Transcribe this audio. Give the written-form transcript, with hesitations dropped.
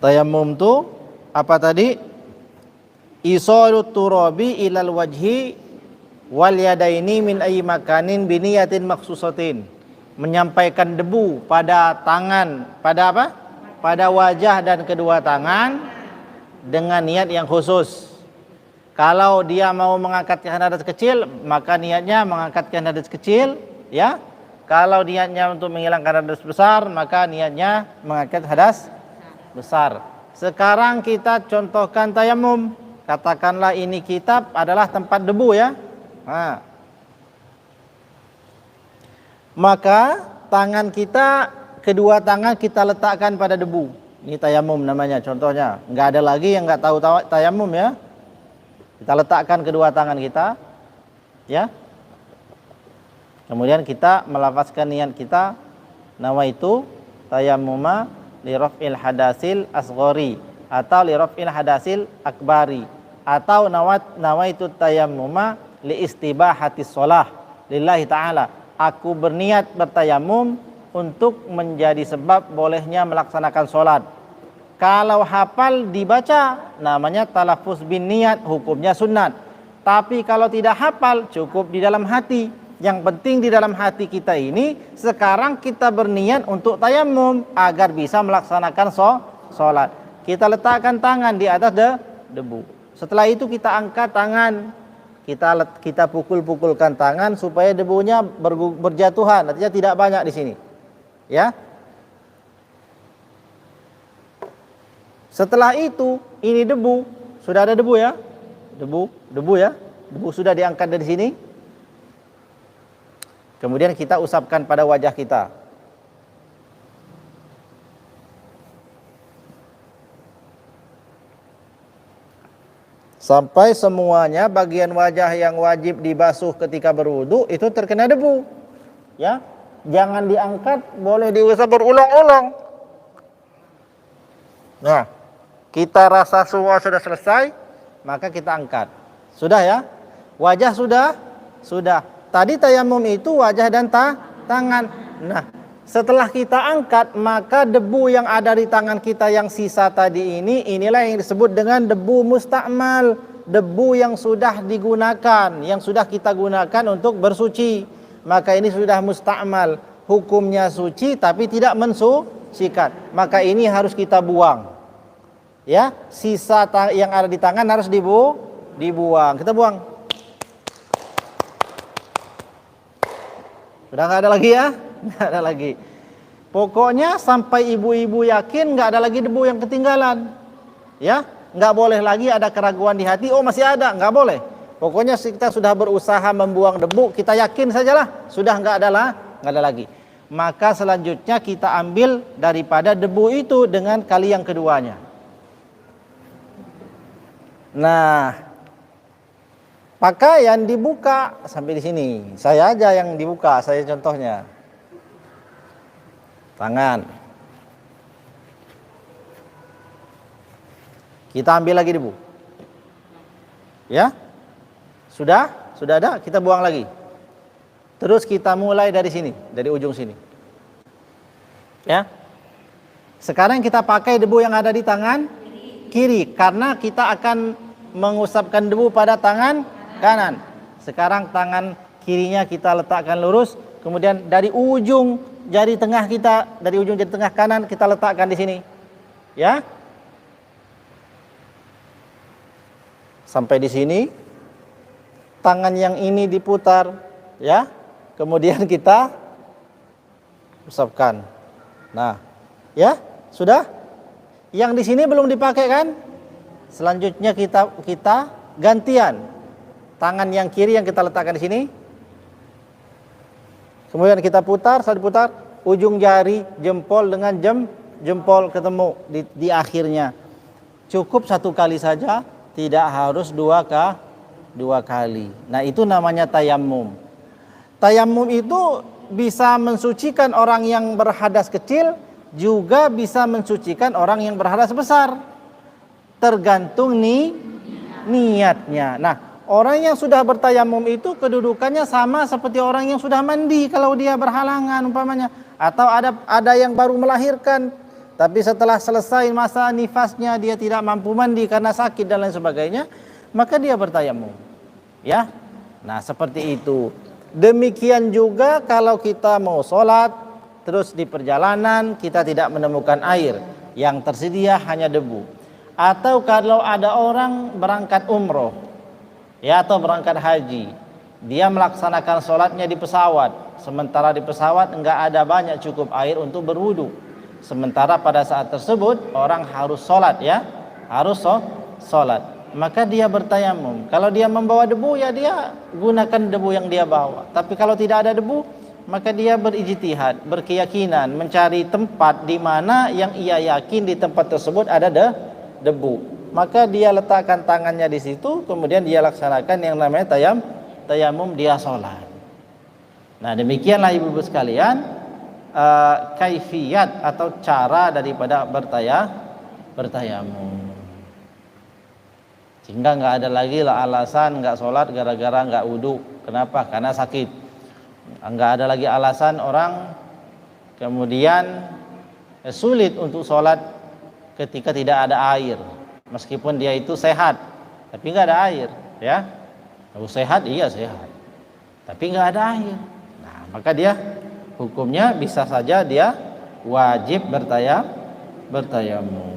Tayamum tuh apa tadi? Isalut turabi ilal wajhi wal yadaini min ayyi makanin biniyatin maksusatin. Menyampaikan debu pada tangan, pada apa? Pada wajah dan kedua tangan dengan niat yang khusus. Kalau dia mau mengangkatkan hadas kecil, maka niatnya mengangkatkan hadas kecil, ya. Kalau niatnya untuk menghilangkan hadas besar, maka niatnya mengangkat hadas besar. Sekarang kita contohkan tayamum. Katakanlah ini kitab adalah tempat debu, ya. Nah, maka tangan kita, kedua tangan kita letakkan pada debu. Ini tayamum namanya contohnya. Nggak ada lagi yang nggak tahu tayamum, ya. Kita letakkan kedua tangan kita, ya. Kemudian kita melafazkan niat kita, nawaitu tayammuma li raf'il hadasil asghari atau li raf'il hadasil akbari atau nawaitu tayammuma li istibahatis shalah lillahi ta'ala. Aku berniat bertayamum untuk menjadi sebab bolehnya melaksanakan sholat. Kalau hafal dibaca namanya talaffuz bin niat, hukumnya sunat. Tapi kalau tidak hafal cukup di dalam hati. Yang penting di dalam hati kita ini sekarang kita berniat untuk tayamum agar bisa melaksanakan sholat. Kita letakkan tangan di atas debu. Setelah itu kita angkat tangan, kita pukul-pukulkan tangan supaya debunya berjatuhan, artinya tidak banyak di sini. Ya. Setelah itu, ini debu, sudah ada debu, ya. Debu ya. Debu sudah diangkat dari sini. Kemudian kita usapkan pada wajah kita. Sampai semuanya bagian wajah yang wajib dibasuh ketika berwudu itu terkena debu. Ya, jangan diangkat, boleh diusap berulang-ulang. Nah, kita rasa semua sudah selesai, maka kita angkat. Sudah, ya? Wajah sudah. Tadi tayamum itu wajah dan tangan. Nah, setelah kita angkat, maka debu yang ada di tangan kita yang sisa tadi inilah yang disebut dengan debu mustakmal, debu yang sudah digunakan, yang sudah kita gunakan untuk bersuci. Maka ini sudah mustakmal, hukumnya suci tapi tidak mensucikan. Maka ini harus kita buang. Ya, sisa yang ada di tangan harus dibuang. Kita buang. Sudah nggak ada lagi, ya? Nggak ada lagi. Pokoknya sampai ibu-ibu yakin nggak ada lagi debu yang ketinggalan. Ya, nggak boleh lagi ada keraguan di hati. Oh, masih ada, nggak boleh. Pokoknya kita sudah berusaha membuang debu, kita yakin sajalah sudah nggak ada lagi. Maka selanjutnya kita ambil daripada debu itu dengan kali yang keduanya. Nah, pakaian dibuka sampai di sini. Saya aja yang dibuka, saya contohnya. Tangan. Kita ambil lagi debu. Ya? Sudah ada, kita buang lagi. Terus kita mulai dari sini, dari ujung sini. Ya? Sekarang kita pakai debu yang ada di tangan kiri karena kita akan mengusapkan debu pada tangan kanan. Sekarang tangan kirinya kita letakkan lurus, kemudian dari ujung jari tengah kita, dari ujung jari tengah kanan kita letakkan di sini. Ya. Sampai di sini. Tangan yang ini diputar, ya. Kemudian kita usapkan. Nah, ya, sudah? Yang di sini belum dipakai kan? Selanjutnya kita gantian. Tangan yang kiri yang kita letakkan di sini. Kemudian kita putar, saat diputar, ujung jari jempol dengan jempol ketemu di akhirnya. Cukup satu kali saja, tidak harus dua kali. Nah, itu namanya tayamum. Tayamum itu bisa mensucikan orang yang berhadas kecil, juga bisa mensucikan orang yang berhadas besar. Tergantung niatnya. Nah, orang yang sudah bertayamum itu kedudukannya sama seperti orang yang sudah mandi kalau dia berhalangan umpamanya, atau ada yang baru melahirkan, tapi setelah selesai masa nifasnya dia tidak mampu mandi karena sakit dan lain sebagainya, maka dia bertayamum. Ya. Nah, seperti itu. Demikian juga kalau kita mau sholat, terus di perjalanan kita tidak menemukan air, yang tersedia hanya debu. Atau kalau ada orang berangkat umroh, ya, atau berangkat haji, dia melaksanakan sholatnya di pesawat, sementara di pesawat enggak ada banyak cukup air untuk berwudu. Sementara pada saat tersebut orang harus sholat, ya, harus sholat. Maka dia bertayamum. Kalau dia membawa debu, ya dia gunakan debu yang dia bawa. Tapi kalau tidak ada debu, maka dia berijtihad, berkeyakinan, mencari tempat di mana yang ia yakin di tempat tersebut ada debu. Maka dia letakkan tangannya di situ, kemudian dia laksanakan yang namanya tayamum, dia sholat. Nah, demikianlah ibu-ibu sekalian, kaifiyat atau cara daripada bertayamum. Sehingga nggak ada lagi lah alasan nggak sholat gara-gara nggak wudu. Kenapa? Karena sakit. Nggak ada lagi alasan orang kemudian sulit untuk sholat ketika tidak ada air, meskipun dia itu sehat, tapi nggak ada air, ya. Kalau sehat, iya sehat, tapi nggak ada air. Nah, maka dia hukumnya bisa saja dia wajib bertayamum.